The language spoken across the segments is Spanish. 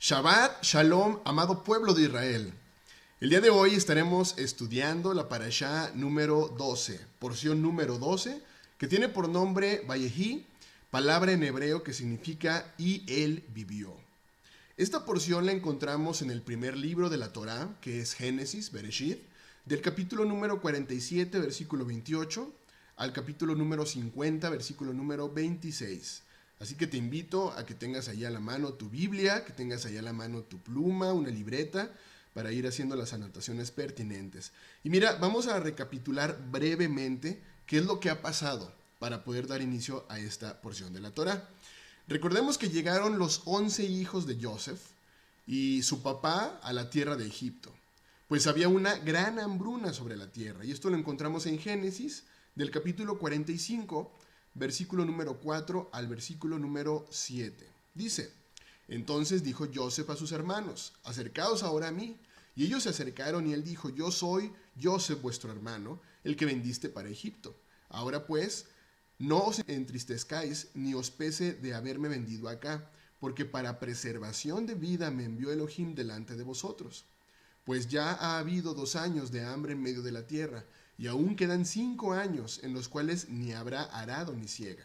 Shabbat Shalom, amado pueblo de Israel. El día de hoy estaremos estudiando la parashá número 12, porción número 12, que tiene por nombre Vayehi, palabra en hebreo que significa y él vivió. Esta porción la encontramos en el primer libro de la Torá, que es Génesis, Bereshit, del capítulo número 47, versículo 28, al capítulo número 50, versículo número 26. Así que te invito a que tengas ahí a la mano tu Biblia, que tengas ahí a la mano tu pluma, una libreta, para ir haciendo las anotaciones pertinentes. Y mira, vamos a recapitular brevemente qué es lo que ha pasado para poder dar inicio a esta porción de la Torá. Recordemos que llegaron los 11 hijos de Joseph y su papá a la tierra de Egipto. Pues había una gran hambruna sobre la tierra. Y esto lo encontramos en Génesis, del capítulo 45, versículo número 4 al versículo número 7. Dice: entonces dijo Joseph a sus hermanos: acercaos ahora a mí. Y ellos se acercaron y él dijo: yo soy Joseph vuestro hermano, el que vendiste para Egipto. Ahora pues, no os entristezcáis ni os pese de haberme vendido acá, porque para preservación de vida me envió Elohim delante de vosotros. Pues ya ha habido 2 años de hambre en medio de la tierra, y aún quedan 5 años en los cuales ni habrá arado ni siega.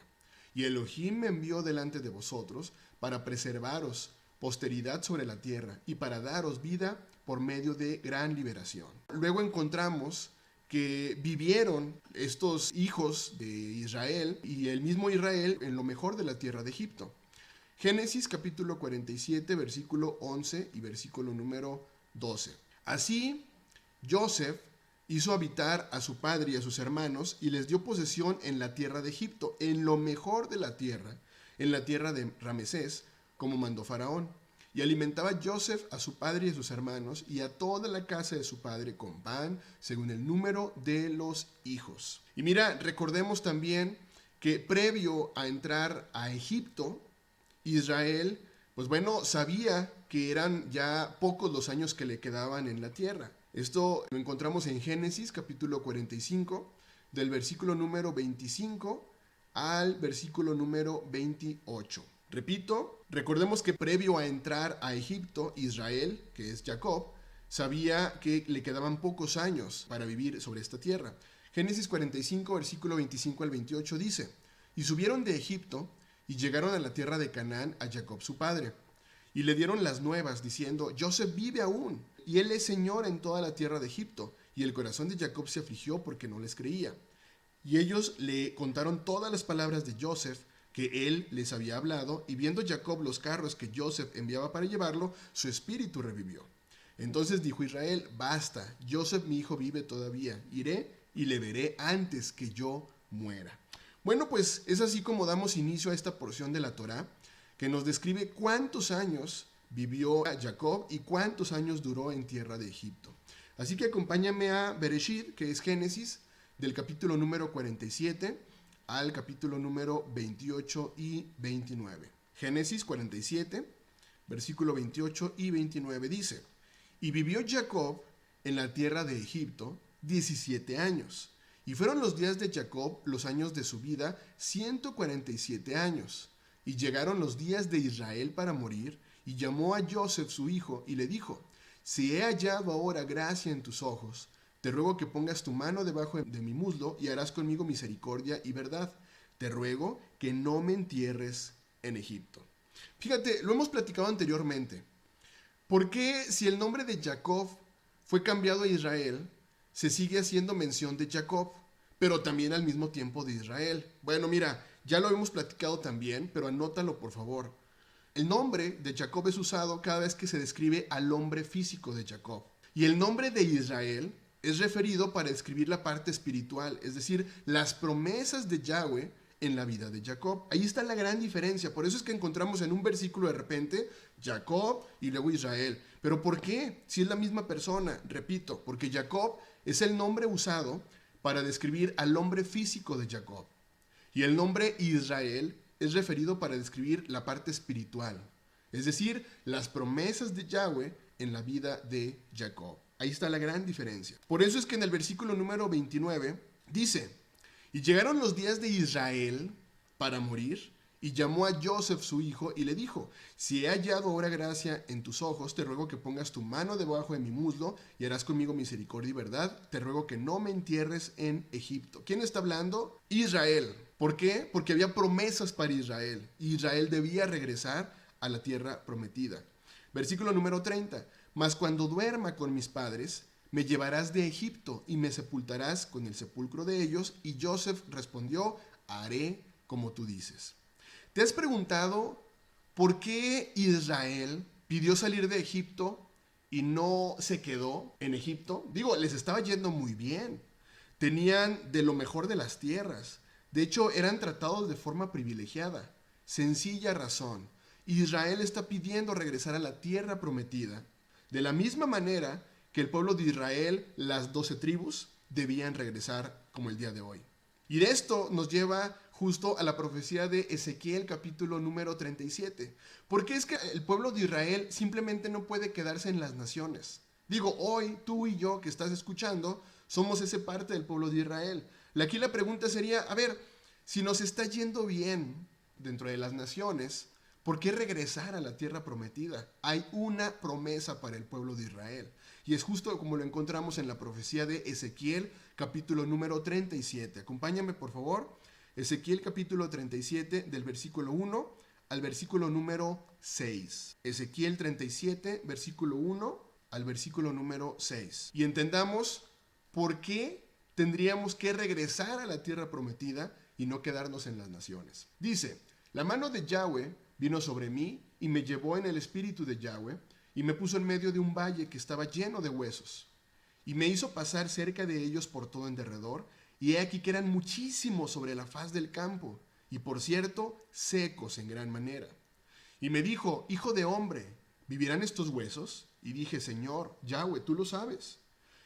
Y Elohim me envió delante de vosotros para preservaros posteridad sobre la tierra y para daros vida por medio de gran liberación. Luego encontramos que vivieron estos hijos de Israel y el mismo Israel en lo mejor de la tierra de Egipto. Génesis capítulo 47, versículo 11 y versículo número 12. Así, Joseph hizo habitar a su padre y a sus hermanos y les dio posesión en la tierra de Egipto, en lo mejor de la tierra, en la tierra de Ramesés, como mandó Faraón. Y alimentaba Joseph a su padre y a sus hermanos y a toda la casa de su padre con pan, según el número de los hijos. Y mira, recordemos también que previo a entrar a Egipto, Israel, pues bueno, sabía que eran ya pocos los años que le quedaban en la tierra. Esto lo encontramos en Génesis capítulo 45, del versículo número 25 al versículo número 28. Repito, recordemos que previo a entrar a Egipto, Israel, que es Jacob, sabía que le quedaban pocos años para vivir sobre esta tierra. Génesis 45, versículo 25 al 28 dice: y subieron de Egipto y llegaron a la tierra de Canaán a Jacob su padre. Y le dieron las nuevas, diciendo: Joseph vive aún, y él es señor en toda la tierra de Egipto. Y el corazón de Jacob se afligió porque no les creía. Y ellos le contaron todas las palabras de Joseph que él les había hablado, y viendo Jacob los carros que Joseph enviaba para llevarlo, su espíritu revivió. Entonces dijo Israel: basta, Joseph mi hijo vive todavía, iré y le veré antes que yo muera. Bueno, pues es así como damos inicio a esta porción de la Torá, que nos describe cuántos años vivió Jacob y cuántos años duró en tierra de Egipto. Así que acompáñame a Bereshit, que es Génesis, del capítulo número 47 al capítulo número 28 y 29. Génesis 47, versículo 28 y 29 dice: y vivió Jacob en la tierra de Egipto 17 años. Y fueron los días de Jacob, los años de su vida, 147 años. Y llegaron los días de Israel para morir, y llamó a Joseph su hijo, y le dijo: si he hallado ahora gracia en tus ojos, te ruego que pongas tu mano debajo de mi muslo, y harás conmigo misericordia y verdad. Te ruego que no me entierres en Egipto. Fíjate, lo hemos platicado anteriormente. ¿Por qué, si el nombre de Jacob fue cambiado a Israel, se sigue haciendo mención de Jacob, pero también al mismo tiempo de Israel? Bueno, mira, ya lo hemos platicado también, pero anótalo por favor. El nombre de Jacob es usado cada vez que se describe al hombre físico de Jacob. Y el nombre de Israel es referido para describir la parte espiritual, es decir, las promesas de Yahweh en la vida de Jacob. Ahí está la gran diferencia. Por eso es que encontramos en un versículo de repente Jacob y luego Israel. ¿Pero por qué? Si es la misma persona, repito, porque Jacob es el nombre usado para describir al hombre físico de Jacob. Y el nombre Israel es referido para describir la parte espiritual, es decir, las promesas de Yahweh en la vida de Jacob. Ahí está la gran diferencia. Por eso es que en el versículo número 29 dice: y llegaron los días de Israel para morir, Y llamó a Joseph su hijo y le dijo, si he hallado ahora gracia en tus ojos, te ruego que pongas tu mano debajo de mi muslo y harás conmigo misericordia y verdad. Te ruego que no me entierres en Egipto. ¿Quién está hablando? Israel. ¿Por qué? Porque había promesas para Israel. Y Israel debía regresar a la tierra prometida. Versículo número 30. Mas cuando duerma con mis padres, me llevarás de Egipto y me sepultarás con el sepulcro de ellos. Y Joseph respondió, haré como tú dices. ¿Te has preguntado por qué Israel pidió salir de Egipto y no se quedó en Egipto? Digo, les estaba yendo muy bien. Tenían de lo mejor de las tierras. De hecho, eran tratados de forma privilegiada. Sencilla razón. Israel está pidiendo regresar a la tierra prometida. De la misma manera que el pueblo de Israel, las 12 tribus, debían regresar como el día de hoy. Y de esto nos lleva justo a la profecía de Ezequiel capítulo número 37. Porque es que el pueblo de Israel simplemente no puede quedarse en las naciones. Digo, hoy tú y yo que estás escuchando somos ese parte del pueblo de Israel. Aquí la pregunta sería, a ver, si nos está yendo bien dentro de las naciones, ¿por qué regresar a la tierra prometida? Hay una promesa para el pueblo de Israel. Y es justo como lo encontramos en la profecía de Ezequiel, capítulo número 37. Acompáñame, por favor. Ezequiel, capítulo 37, del versículo 1 al versículo número 6. Ezequiel 37, versículo 1 al versículo número 6. Y entendamos por qué tendríamos que regresar a la tierra prometida y no quedarnos en las naciones. Dice, la mano de Yahweh vino sobre mí y me llevó en el espíritu de Yahweh y me puso en medio de un valle que estaba lleno de huesos. Y me hizo pasar cerca de ellos por todo en derredor, y he aquí que eran muchísimos sobre la faz del campo, y por cierto, secos en gran manera. Y me dijo, hijo de hombre, ¿vivirán estos huesos? Y dije, Señor, Yahweh, tú lo sabes.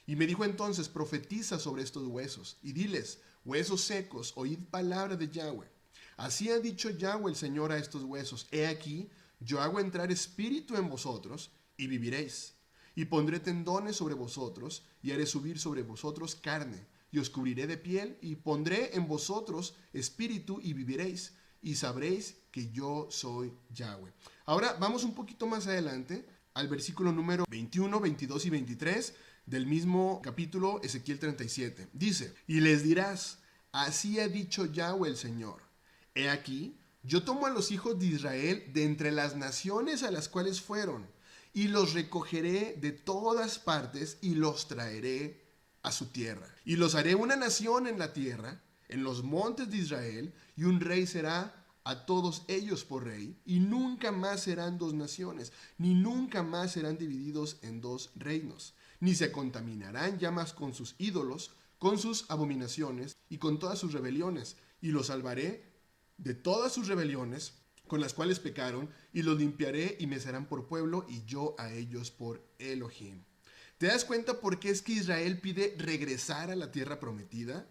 Y me dijo entonces, profetiza sobre estos huesos, y diles, huesos secos, oíd palabra de Yahweh. Así ha dicho Yahweh el Señor a estos huesos, he aquí, yo hago entrar espíritu en vosotros, y viviréis. Y pondré tendones sobre vosotros, y haré subir sobre vosotros carne, y os cubriré de piel, y pondré en vosotros espíritu, y viviréis, y sabréis que yo soy Yahweh. Ahora vamos un poquito más adelante, al versículo número 21, 22 y 23 del mismo capítulo Ezequiel 37. Dice, y les dirás, así ha dicho Yahweh el Señor, he aquí, yo tomo a los hijos de Israel de entre las naciones a las cuales fueron, y los recogeré de todas partes y los traeré a su tierra. Y los haré una nación en la tierra, en los montes de Israel, y un rey será a todos ellos por rey, y nunca más serán dos naciones, ni nunca más serán divididos en dos reinos, ni se contaminarán ya más con sus ídolos, con sus abominaciones y con todas sus rebeliones, y los salvaré de todas sus rebeliones con las cuales pecaron, y los limpiaré y me serán por pueblo, y yo a ellos por Elohim. ¿Te das cuenta por qué es que Israel pide regresar a la tierra prometida?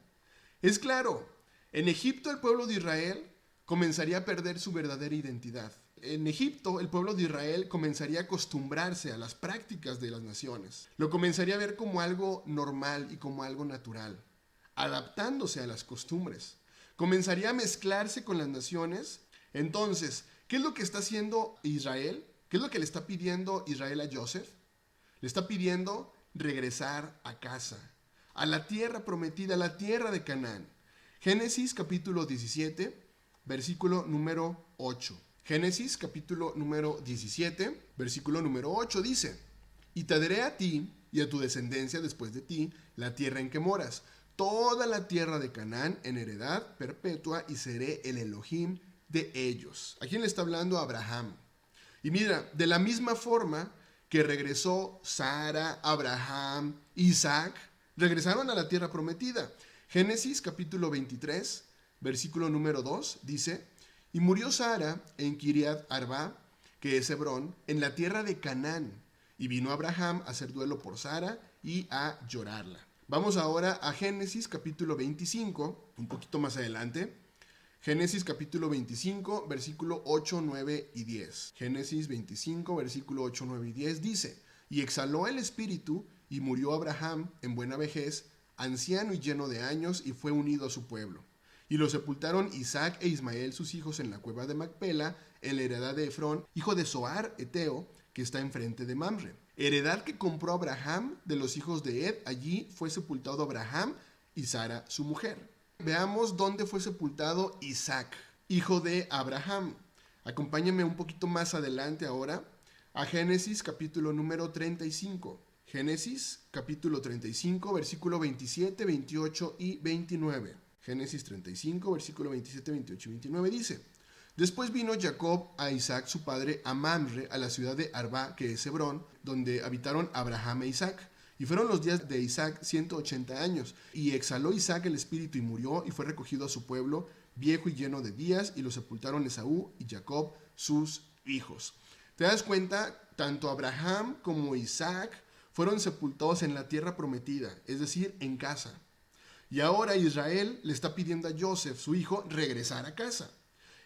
Es claro, en Egipto el pueblo de Israel comenzaría a perder su verdadera identidad. En Egipto el pueblo de Israel comenzaría a acostumbrarse a las prácticas de las naciones. Lo comenzaría a ver como algo normal y como algo natural, adaptándose a las costumbres. Comenzaría a mezclarse con las naciones. Entonces, ¿qué es lo que está haciendo Israel? ¿Qué es lo que le está pidiendo Israel a Joseph? Le está pidiendo regresar a casa, a la tierra prometida, a la tierra de Canaán. Génesis capítulo 17, versículo número 8. Génesis capítulo número 17, versículo número 8 dice, y te daré a ti y a tu descendencia después de ti la tierra en que moras, toda la tierra de Canaán en heredad perpetua, y seré el Elohim de ellos. ¿A quién le está hablando? A Abraham. Y mira, de la misma forma que regresó Sara, Abraham, Isaac, regresaron a la tierra prometida. Génesis capítulo 23, versículo número 2 dice, y murió Sara en Kiriat Arba, que es Hebrón, en la tierra de Canaán, y vino Abraham a hacer duelo por Sara y a llorarla. Vamos ahora a Génesis capítulo 25, un poquito más adelante. Génesis capítulo 25, versículo 8, 9 y 10. Génesis 25, versículo 8, 9 y 10 dice, y exhaló el espíritu, y murió Abraham en buena vejez, anciano y lleno de años, y fue unido a su pueblo. Y lo sepultaron Isaac e Ismael, sus hijos, en la cueva de Macpela, en la heredad de Efrón, hijo de Zoar, Eteo, que está enfrente de Mamre. Heredad que compró Abraham de los hijos de Ed. Allí fue sepultado Abraham y Sara, su mujer. Veamos dónde fue sepultado Isaac, hijo de Abraham. Acompáñenme un poquito más adelante ahora a Génesis capítulo número 35. Génesis capítulo 35, versículo 27, 28 y 29. Génesis 35, versículo 27, 28 y 29 dice: Después vino Jacob a Isaac su padre a Mamre, a la ciudad de Arba, que es Hebrón, donde habitaron Abraham e Isaac. Y fueron los días de Isaac 180 años. Y exhaló Isaac el espíritu y murió, y fue recogido a su pueblo, viejo y lleno de días, y lo sepultaron Esaú y Jacob, sus hijos. ¿Te das cuenta? Tanto Abraham como Isaac fueron sepultados en la tierra prometida, es decir, en casa. Y ahora Israel le está pidiendo a Joseph, su hijo, regresar a casa.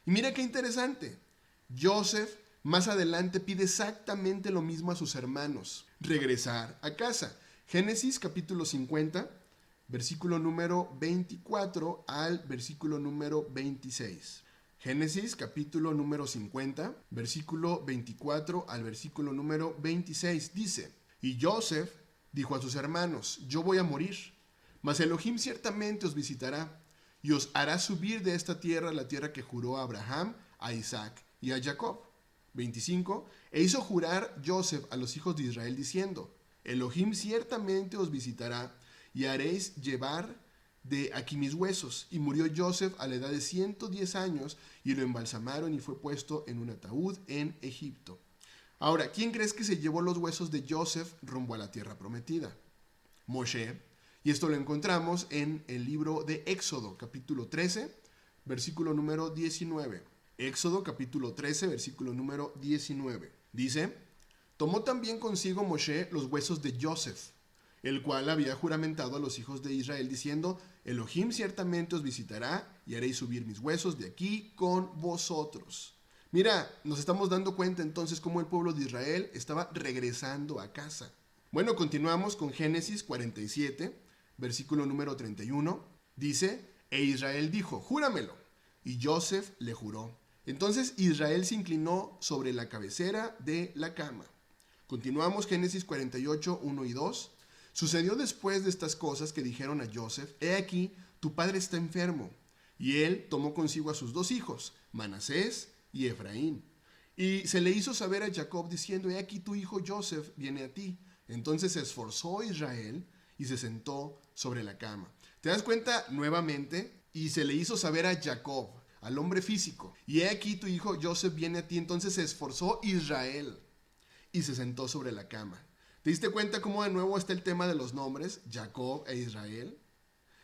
Y mira qué interesante. Joseph más adelante pide exactamente lo mismo a sus hermanos, regresar a casa. Génesis capítulo 50, versículo número 24 al versículo número 26. Génesis capítulo número 50, versículo 24 al versículo número 26 dice: Y Joseph dijo a sus hermanos: Yo voy a morir, mas Elohim ciertamente os visitará y os hará subir de esta tierra, la tierra que juró a Abraham, a Isaac y a Jacob. 25. E hizo jurar Joseph a los hijos de Israel diciendo: Elohim ciertamente os visitará y haréis llevar de aquí mis huesos. Y murió Joseph a la edad de 110 años y lo embalsamaron y fue puesto en un ataúd en Egipto. Ahora, ¿quién crees que se llevó los huesos de Joseph rumbo a la tierra prometida? Moshe. Y esto lo encontramos en el libro de Éxodo, capítulo 13, versículo número 19. Éxodo, capítulo 13, versículo número 19. Dice: Tomó también consigo Moshe los huesos de Joseph, el cual había juramentado a los hijos de Israel, diciendo: Elohim ciertamente os visitará y haréis subir mis huesos de aquí con vosotros. Mira, nos estamos dando cuenta entonces cómo el pueblo de Israel estaba regresando a casa. Bueno, continuamos con Génesis 47, versículo número 31. Dice: E Israel dijo: Júramelo. Y Joseph le juró. Entonces Israel se inclinó sobre la cabecera de la cama. Continuamos Génesis 48, 1 y 2. Sucedió después de estas cosas que dijeron a Joseph: He aquí, tu padre está enfermo. Y él tomó consigo a sus dos hijos, Manasés y Efraín. Y se le hizo saber a Jacob diciendo: He aquí, tu hijo Joseph viene a ti. Entonces se esforzó Israel y se sentó sobre la cama. ¿Te das cuenta nuevamente? Y se le hizo saber a Jacob, al hombre físico: Y he aquí, tu hijo Joseph viene a ti. Entonces se esforzó Israel y se sentó sobre la cama. ¿Te diste cuenta cómo de nuevo está el tema de los nombres, Jacob e Israel?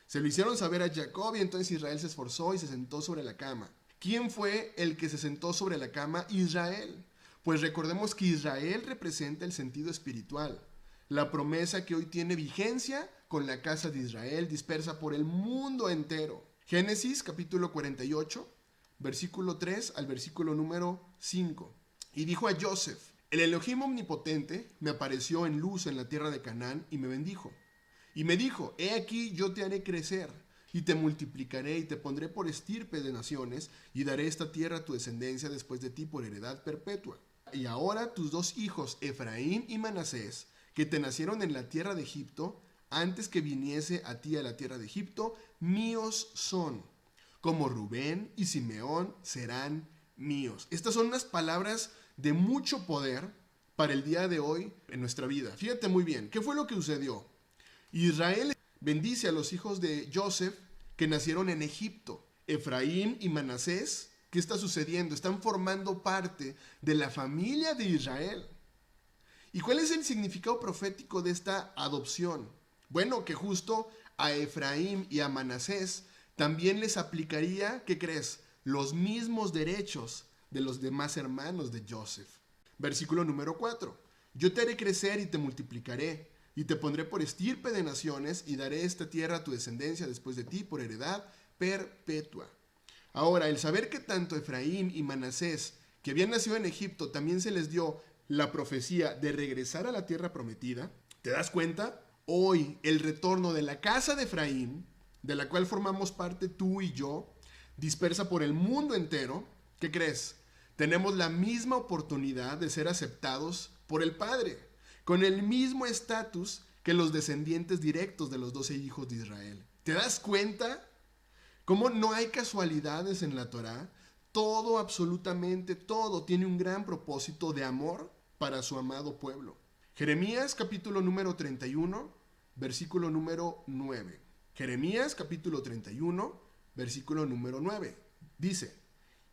Se lo hicieron saber a Jacob y entonces Israel se esforzó y se sentó sobre la cama. ¿Quién fue el que se sentó sobre la cama? Israel. Pues recordemos que Israel representa el sentido espiritual, la promesa que hoy tiene vigencia con la casa de Israel dispersa por el mundo entero. Génesis capítulo 48, versículo 3 al versículo número 5. Y dijo a Joseph: El Elohim omnipotente me apareció en luz en la tierra de Canaán y me bendijo. Y me dijo: He aquí, yo te haré crecer y te multiplicaré y te pondré por estirpe de naciones y daré esta tierra a tu descendencia después de ti por heredad perpetua. Y ahora tus dos hijos, Efraín y Manasés, que te nacieron en la tierra de Egipto, antes que viniese a ti a la tierra de Egipto, míos son. Como Rubén y Simeón serán míos. Estas son unas palabras de mucho poder para el día de hoy en nuestra vida. Fíjate muy bien, ¿qué fue lo que sucedió? Israel bendice a los hijos de Joseph que nacieron en Egipto. Efraín y Manasés, ¿qué está sucediendo? Están formando parte de la familia de Israel. ¿Y cuál es el significado profético de esta adopción? Bueno, que justo a Efraín y a Manasés también les aplicaría, ¿qué crees?, los mismos derechos de los demás hermanos de Joseph. Versículo número 4. Yo te haré crecer y te multiplicaré, y te pondré por estirpe de naciones, y daré esta tierra a tu descendencia después de ti por heredad perpetua. Ahora, el saber que tanto Efraín y Manasés, que habían nacido en Egipto, también se les dio la profecía de regresar a la tierra prometida, ¿te das cuenta? Hoy el retorno de la casa de Efraín de la cual formamos parte tú y yo, dispersa por el mundo entero, ¿qué crees? Tenemos la misma oportunidad de ser aceptados por el Padre, con el mismo estatus que los descendientes directos de los 12 hijos de Israel. ¿Te das cuenta cómo no hay casualidades en la Torá? Todo, absolutamente todo, tiene un gran propósito de amor para su amado pueblo. Jeremías capítulo número 31, versículo número 9. Jeremías capítulo 31, versículo número 9. Dice,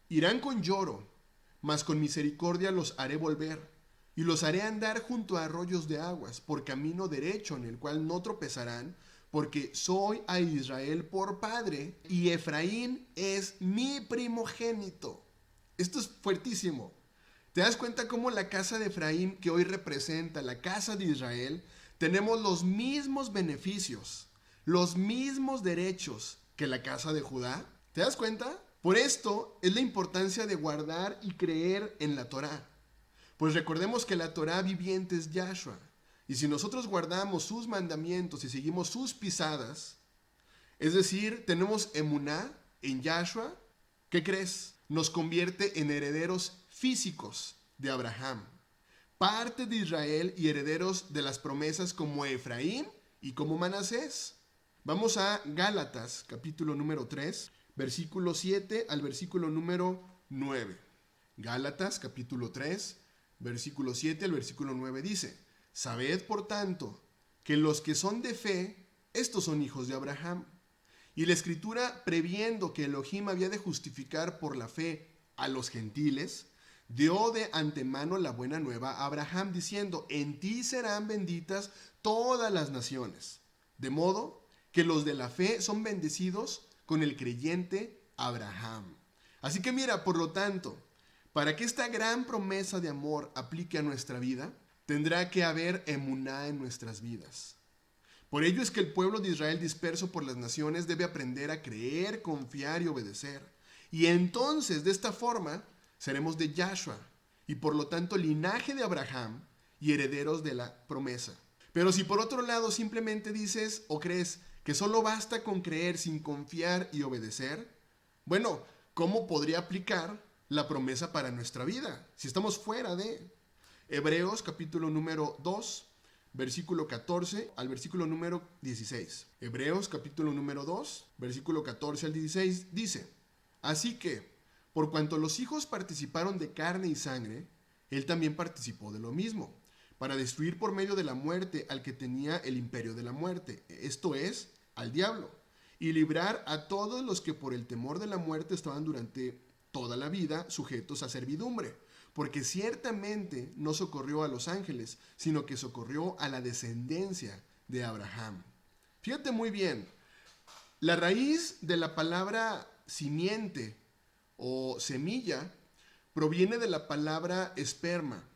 irán con lloro, mas con misericordia los haré volver, y los haré andar junto a arroyos de aguas, por camino derecho en el cual no tropezarán, porque soy a Israel por padre, y Efraín es mi primogénito. Esto es fuertísimo. ¿Te das cuenta cómo la casa de Efraín, que hoy representa la casa de Israel, tenemos los mismos beneficios, los mismos derechos que la casa de Judá? ¿Te das cuenta? Por esto es la importancia de guardar y creer en la Torá. Pues recordemos que la Torá viviente es Yahshua. Y si nosotros guardamos sus mandamientos y seguimos sus pisadas, es decir, tenemos emuná en Yahshua, ¿qué crees? Nos convierte en herederos físicos de Abraham, parte de Israel y herederos de las promesas como Efraín y como Manasés. Vamos a Gálatas, capítulo número 3, versículo 7 al versículo número 9. Gálatas, capítulo 3, versículo 7 al versículo 9 dice, sabed por tanto que los que son de fe, estos son hijos de Abraham. Y la escritura, previendo que Elohim había de justificar por la fe a los gentiles, dio de antemano la buena nueva a Abraham, diciendo, en ti serán benditas todas las naciones. De modo que los de la fe son bendecidos con el creyente Abraham. Así que mira, por lo tanto, para que esta gran promesa de amor aplique a nuestra vida, tendrá que haber emuná en nuestras vidas. Por ello es que el pueblo de Israel disperso por las naciones debe aprender a creer, confiar y obedecer. Y entonces, de esta forma, seremos de Yahshua y por lo tanto linaje de Abraham y herederos de la promesa. Pero si por otro lado simplemente dices o crees que solo basta con creer sin confiar y obedecer, bueno, ¿cómo podría aplicar la promesa para nuestra vida si estamos fuera de Hebreos capítulo número 2, versículo 14 al versículo número 16? Hebreos capítulo número 2, versículo 14 al 16 dice, así que, por cuanto los hijos participaron de carne y sangre, él también participó de lo mismo, para destruir por medio de la muerte al que tenía el imperio de la muerte, esto es, al diablo, y librar a todos los que por el temor de la muerte estaban durante toda la vida sujetos a servidumbre, porque ciertamente no socorrió a los ángeles, sino que socorrió a la descendencia de Abraham. Fíjate muy bien, la raíz de la palabra simiente o semilla proviene de la palabra esperma,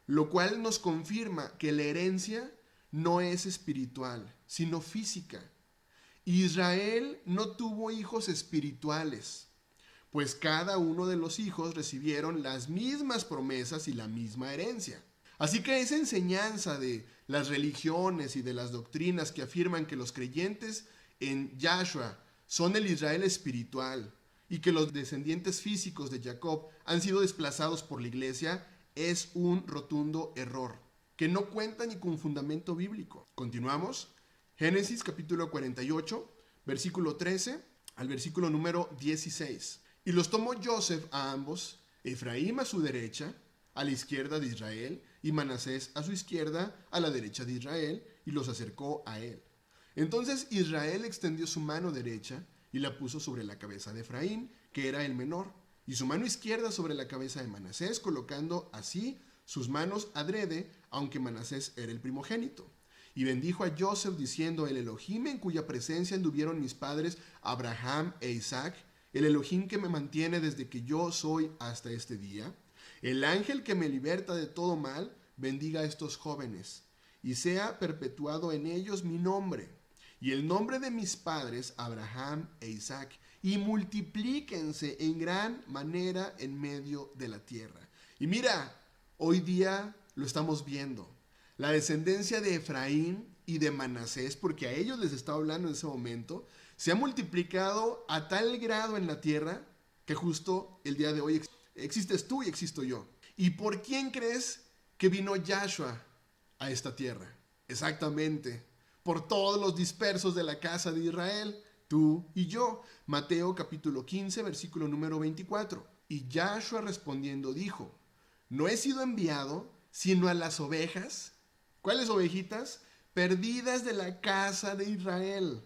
lo cual nos confirma que la herencia no es espiritual, sino física. Israel no tuvo hijos espirituales, pues cada uno de los hijos recibieron las mismas promesas y la misma herencia. Así que esa enseñanza de las religiones y de las doctrinas que afirman que los creyentes en Yahshua son el Israel espiritual y que los descendientes físicos de Jacob han sido desplazados por la iglesia es un rotundo error, que no cuenta ni con fundamento bíblico. Continuamos. Génesis capítulo 48, versículo 13 al versículo número 16. Y los tomó Joseph a ambos, Efraín a su derecha, a la izquierda de Israel, y Manasés a su izquierda, a la derecha de Israel, y los acercó a él. Entonces Israel extendió su mano derecha y la puso sobre la cabeza de Efraín, que era el menor, y su mano izquierda sobre la cabeza de Manasés, colocando así sus manos adrede, aunque Manasés era el primogénito. Y bendijo a Joseph diciendo, el Elohim en cuya presencia anduvieron mis padres Abraham e Isaac, el Elohim que me mantiene desde que yo soy hasta este día, el ángel que me liberta de todo mal, bendiga a estos jóvenes, y sea perpetuado en ellos mi nombre, y el nombre de mis padres Abraham e Isaac, y multiplíquense en gran manera en medio de la tierra. Y mira, hoy día lo estamos viendo. La descendencia de Efraín y de Manasés, porque a ellos les estaba hablando en ese momento, se ha multiplicado a tal grado en la tierra que justo el día de hoy existes tú y existo yo. ¿Y por quién crees que vino Yahshua a esta tierra? Exactamente, por todos los dispersos de la casa de Israel, tú y yo. Mateo capítulo 15, versículo número 24. Y Yahshua respondiendo dijo, no he sido enviado sino a las ovejas. ¿Cuáles ovejitas? Perdidas de la casa de Israel.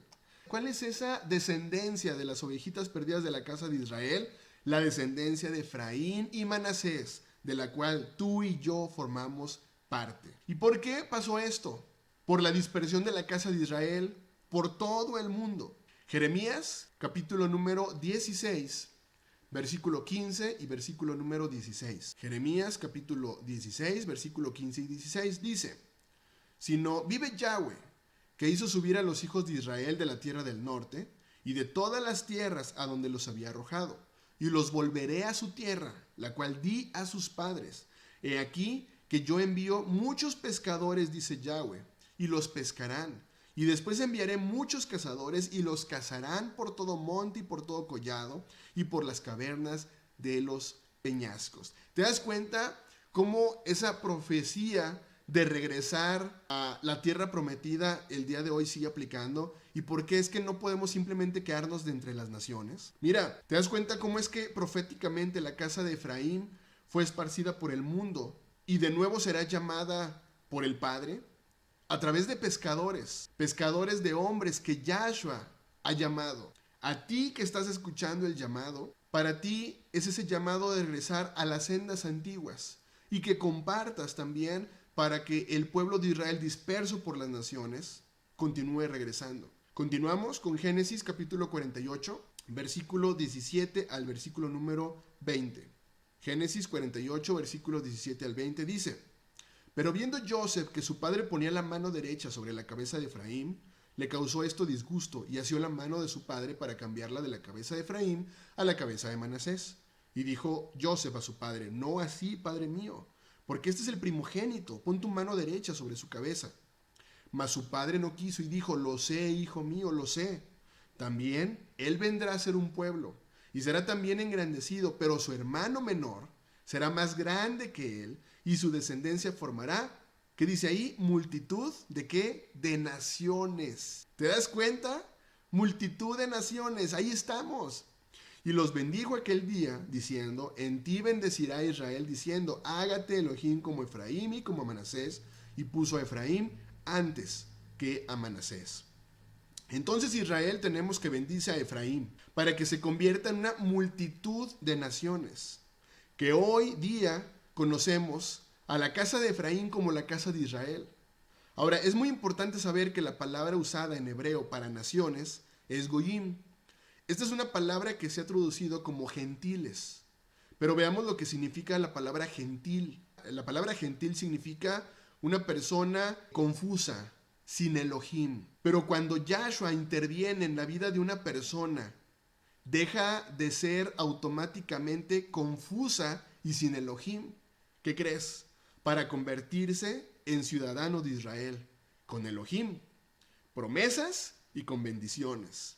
¿Cuál es esa descendencia de las ovejitas perdidas de la casa de Israel? La descendencia de Efraín y Manasés, de la cual tú y yo formamos parte. ¿Y por qué pasó esto? Por la dispersión de la casa de Israel por todo el mundo. Jeremías, capítulo número 16, versículo 15 y versículo número 16. Jeremías, capítulo 16, versículo 15 y 16 dice, sino vive Yahweh, que hizo subir a los hijos de Israel de la tierra del norte y de todas las tierras a donde los había arrojado, y los volveré a su tierra, la cual di a sus padres. He aquí que yo envío muchos pescadores, dice Yahweh, y los pescarán. Y después enviaré muchos cazadores y los cazarán por todo monte y por todo collado y por las cavernas de los peñascos. ¿Te das cuenta cómo esa profecía de regresar a la tierra prometida el día de hoy sigue aplicando? ¿Y por qué es que no podemos simplemente quedarnos de entre las naciones? Mira, ¿te das cuenta cómo es que proféticamente la casa de Efraín fue esparcida por el mundo y de nuevo será llamada por el Padre? A través de pescadores de hombres que Yahshua ha llamado. A ti que estás escuchando el llamado, para ti es ese llamado de regresar a las sendas antiguas y que compartas también para que el pueblo de Israel disperso por las naciones continúe regresando. Continuamos con Génesis capítulo 48, versículo 17 al versículo número 20. Génesis 48, versículo 17 al 20 dice, pero viendo Joseph que su padre ponía la mano derecha sobre la cabeza de Efraín, le causó esto disgusto y asió la mano de su padre para cambiarla de la cabeza de Efraín a la cabeza de Manasés. Y dijo Joseph a su padre, no así, padre mío, porque este es el primogénito, pon tu mano derecha sobre su cabeza. Mas su padre no quiso y dijo, lo sé, hijo mío, lo sé. También él vendrá a ser un pueblo y será también engrandecido, pero su hermano menor será más grande que él y su descendencia formará, ¿qué dice ahí? Multitud de ¿qué? De naciones. ¿Te das cuenta? Multitud de naciones, ahí estamos. Y los bendijo aquel día, diciendo, en ti bendecirá Israel, diciendo, hágate Elohim como Efraín y como Manasés, y puso a Efraín antes que a Manasés. Entonces Israel tenemos que bendice a Efraín, para que se convierta en una multitud de naciones, que hoy día conocemos a la casa de Efraín como la casa de Israel. Ahora, es muy importante saber que la palabra usada en hebreo para naciones es goyim. Esta es una palabra que se ha traducido como gentiles. Pero veamos lo que significa la palabra gentil. La palabra gentil significa una persona confusa, sin Elohim. Pero cuando Yahshua interviene en la vida de una persona, deja de ser automáticamente confusa y sin Elohim. ¿Qué crees? Para convertirse en ciudadano de Israel, con Elohim, promesas y con bendiciones.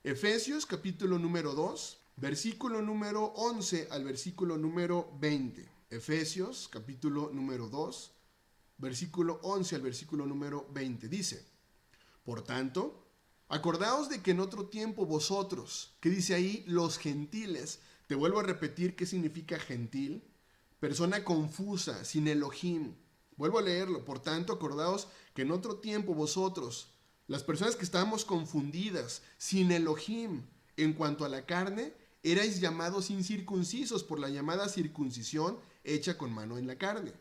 Efesios capítulo número 2, versículo número 11 al versículo número 20. Efesios capítulo número 2, versículo 11 al versículo número 20. Dice, por tanto, acordaos de que en otro tiempo vosotros, ¿qué dice ahí? Los gentiles. Te vuelvo a repetir qué significa gentil. Persona confusa, sin Elohim. Vuelvo a leerlo. Por tanto, acordaos que en otro tiempo vosotros, las personas que estábamos confundidas, sin Elohim, en cuanto a la carne, erais llamados incircuncisos por la llamada circuncisión hecha con mano en la carne.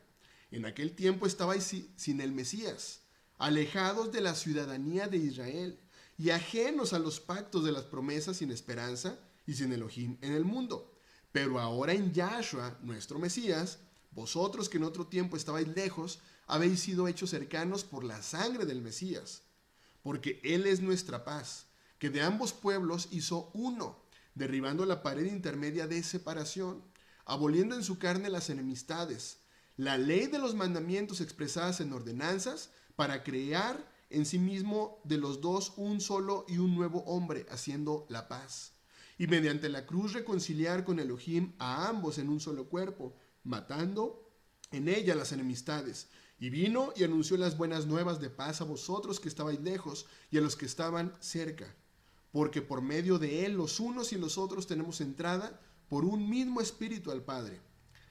En aquel tiempo estabais sin el Mesías, alejados de la ciudadanía de Israel y ajenos a los pactos de las promesas, sin esperanza y sin Elohim en el mundo. Pero ahora en Yahshua, nuestro Mesías, vosotros que en otro tiempo estabais lejos, habéis sido hechos cercanos por la sangre del Mesías, porque Él es nuestra paz, que de ambos pueblos hizo uno, derribando la pared intermedia de separación, aboliendo en su carne las enemistades, la ley de los mandamientos expresadas en ordenanzas, para crear en sí mismo de los dos un solo y un nuevo hombre, haciendo la paz. Y mediante la cruz reconciliar con Elohim a ambos en un solo cuerpo, matando en ella las enemistades. Y vino y anunció las buenas nuevas de paz a vosotros que estabais lejos y a los que estaban cerca. Porque por medio de él los unos y los otros tenemos entrada por un mismo espíritu al Padre.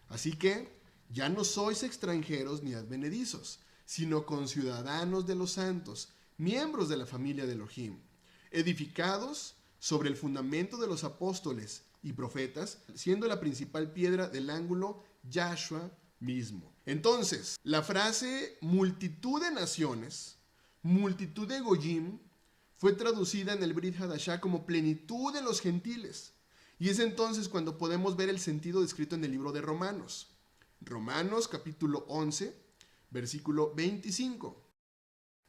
Así que ya no sois extranjeros ni advenedizos, sino conciudadanos de los santos, miembros de la familia de Elohim, edificados sobre el fundamento de los apóstoles y profetas, siendo la principal piedra del ángulo Yahshua mismo. Entonces, la frase multitud de naciones, multitud de Goyim, fue traducida en el Brit Hadashah como plenitud de los gentiles. Y es entonces cuando podemos ver el sentido descrito en el libro de Romanos. Romanos capítulo 11, versículo 25.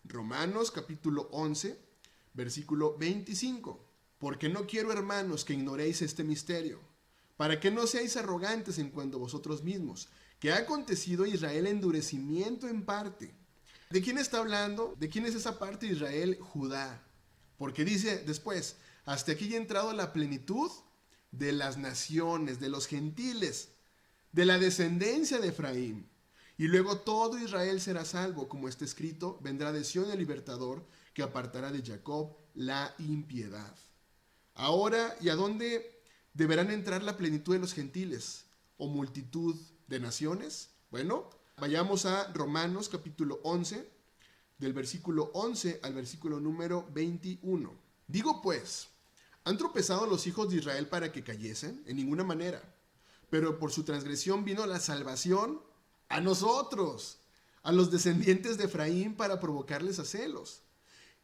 Romanos capítulo 11, versículo 25. Porque no quiero, hermanos, que ignoréis este misterio, para que no seáis arrogantes en cuanto a vosotros mismos, que ha acontecido a Israel endurecimiento en parte. ¿De quién está hablando? ¿De quién es esa parte de Israel? Judá. Porque dice después, hasta aquí ha entrado la plenitud de las naciones, de los gentiles, de la descendencia de Efraín. Y luego todo Israel será salvo, como está escrito, vendrá de Sión el libertador, que apartará de Jacob la impiedad. Ahora, ¿y a dónde deberán entrar la plenitud de los gentiles o multitud de naciones? Bueno, vayamos a Romanos capítulo 11, del versículo 11 al versículo número 21. Digo pues, ¿han tropezado los hijos de Israel para que cayesen? En ninguna manera. Pero por su transgresión vino la salvación a nosotros, a los descendientes de Efraín, para provocarles a celos.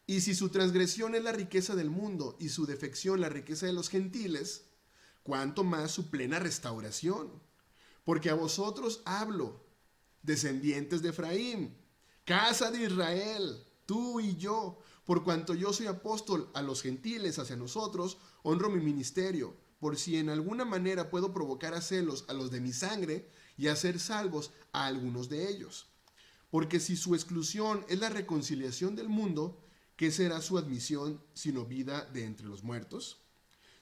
Y si su transgresión es la riqueza del mundo y su defección la riqueza de los gentiles, cuánto más su plena restauración. Porque a vosotros hablo, descendientes de Efraín, casa de Israel, tú y yo, por cuanto yo soy apóstol a los gentiles hacia nosotros, honro mi ministerio, por si en alguna manera puedo provocar a celos a los de mi sangre y hacer salvos a algunos de ellos. Porque si su exclusión es la reconciliación del mundo, ¿qué será su admisión sino vida de entre los muertos?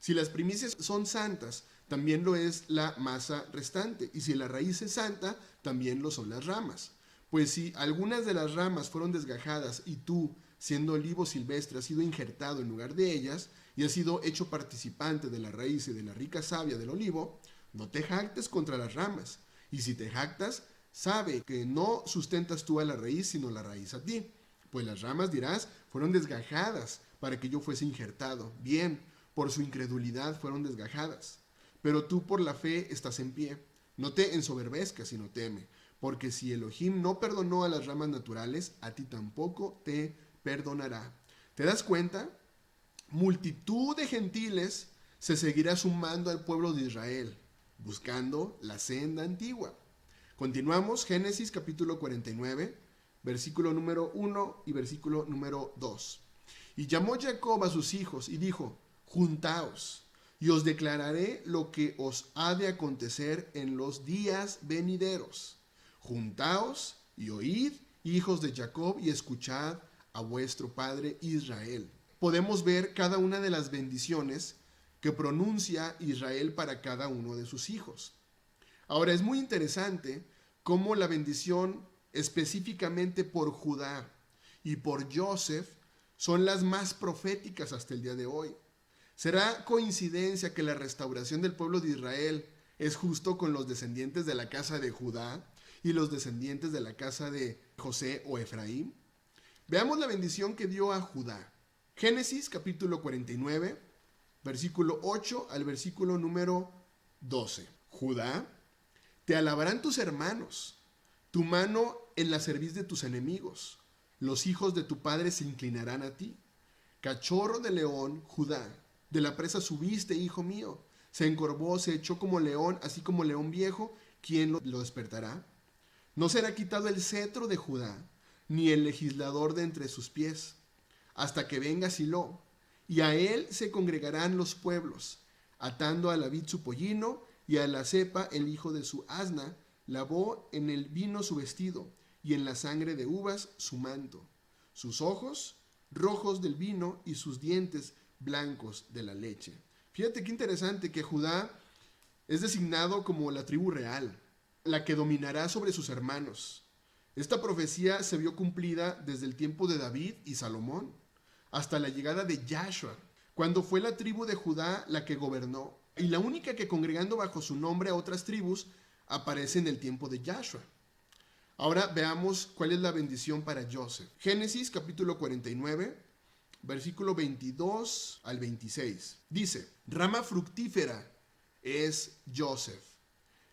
Si las primicias son santas, también lo es la masa restante, y si la raíz es santa, también lo son las ramas. Pues si algunas de las ramas fueron desgajadas y tú, siendo olivo silvestre, has sido injertado en lugar de ellas y has sido hecho participante de la raíz y de la rica savia del olivo, no te jactes contra las ramas. Y si te jactas, sabe que no sustentas tú a la raíz, sino la raíz a ti. Pues las ramas, dirás, fueron desgajadas para que yo fuese injertado. Bien, por su incredulidad fueron desgajadas. Pero tú por la fe estás en pie. No te ensoberbezcas, sino teme. Porque si Elohim no perdonó a las ramas naturales, a ti tampoco te perdonará. ¿Te das cuenta? Multitud de gentiles se seguirá sumando al pueblo de Israel, buscando la senda antigua. Continuamos, Génesis capítulo 49, versículo número 1 y versículo número 2. Y llamó Jacob a sus hijos y dijo, juntaos, y os declararé lo que os ha de acontecer en los días venideros. Juntaos y oíd, hijos de Jacob, y escuchad a vuestro padre Israel. Podemos ver cada una de las bendiciones que pronuncia Israel para cada uno de sus hijos. Ahora es muy interesante cómo la bendición específicamente por Judá y por Joseph son las más proféticas hasta el día de hoy. ¿Será coincidencia que la restauración del pueblo de Israel es justo con los descendientes de la casa de Judá y los descendientes de la casa de José o Efraín? Veamos la bendición que dio a Judá. Génesis capítulo 49, versículo 8 al versículo número 12. Judá, te alabarán tus hermanos, tu mano en la cerviz de tus enemigos. Los hijos de tu padre se inclinarán a ti. Cachorro de león, Judá, de la presa subiste, hijo mío. Se encorvó, se echó como león, así como león viejo. ¿Quién lo despertará? No será quitado el cetro de Judá, ni el legislador de entre sus pies, hasta que venga Silo, y a él se congregarán los pueblos, atando a la vid su pollino, y a la cepa el hijo de su asna, lavó en el vino su vestido, y en la sangre de uvas su manto. sus ojos rojos del vino y sus dientes blancos de la leche. Fíjate qué interesante que Judá es designado como la tribu real, la que dominará sobre sus hermanos. Esta profecía se vio cumplida desde el tiempo de David y Salomón, hasta la llegada de Yahshua, cuando fue la tribu de Judá la que gobernó, y la única que congregando bajo su nombre a otras tribus aparece en el tiempo de Yahshua. Ahora veamos cuál es la bendición para Joseph. Génesis capítulo 49, versículo 22 al 26. Dice, rama fructífera es Joseph,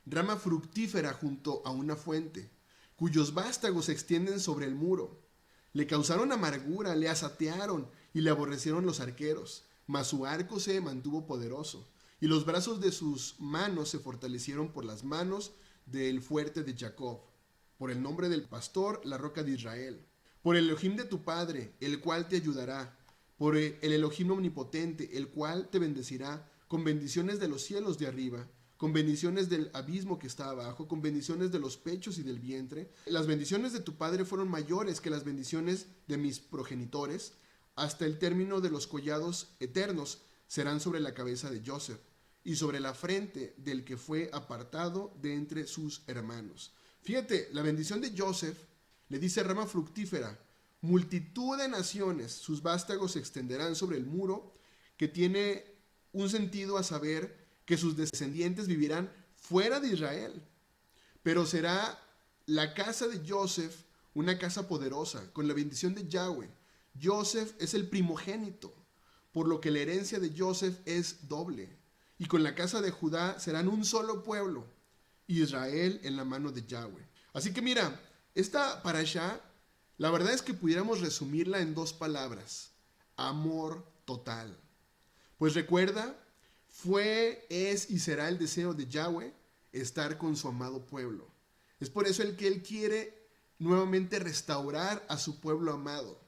rama fructífera junto a una fuente, cuyos vástagos se extienden sobre el muro. Le causaron amargura, le asatearon y le aborrecieron los arqueros, mas su arco se mantuvo poderoso, y los brazos de sus manos se fortalecieron por las manos del fuerte de Jacob, por el nombre del pastor, la roca de Israel, por el Elohim de tu padre, el cual te ayudará, por el Elohim omnipotente, el cual te bendecirá con bendiciones de los cielos de arriba, con bendiciones del abismo que está abajo, con bendiciones de los pechos y del vientre. Las bendiciones de tu padre fueron mayores que las bendiciones de mis progenitores, hasta el término de los collados eternos serán sobre la cabeza de Joseph, y sobre la frente del que fue apartado de entre sus hermanos. Fíjate, la bendición de Joseph le dice rama fructífera, multitud de naciones, sus vástagos se extenderán sobre el muro, que tiene un sentido a saber que sus descendientes vivirán fuera de Israel. Pero será la casa de Joseph una casa poderosa, con la bendición de Yahweh. Joseph es el primogénito, por lo que la herencia de Joseph es doble. Y con la casa de Judá serán un solo pueblo, Israel en la mano de Yahweh. Así que mira, esta parashá, la verdad es que pudiéramos resumirla en dos palabras: amor total. Pues recuerda, fue, es y será el deseo de Yahweh estar con su amado pueblo. Es por eso que Él quiere nuevamente restaurar a su pueblo amado.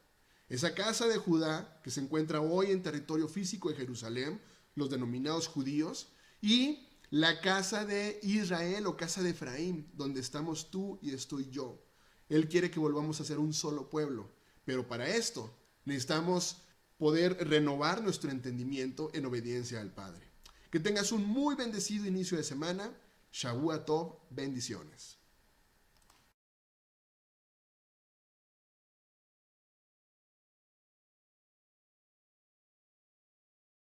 Esa casa de Judá, que se encuentra hoy en territorio físico de Jerusalén, los denominados judíos, y la casa de Israel o casa de Efraín, donde estamos tú y estoy yo. Él quiere que volvamos a ser un solo pueblo, pero para esto necesitamos poder renovar nuestro entendimiento en obediencia al Padre. Que tengas un muy bendecido inicio de semana. Shavua Tov, bendiciones.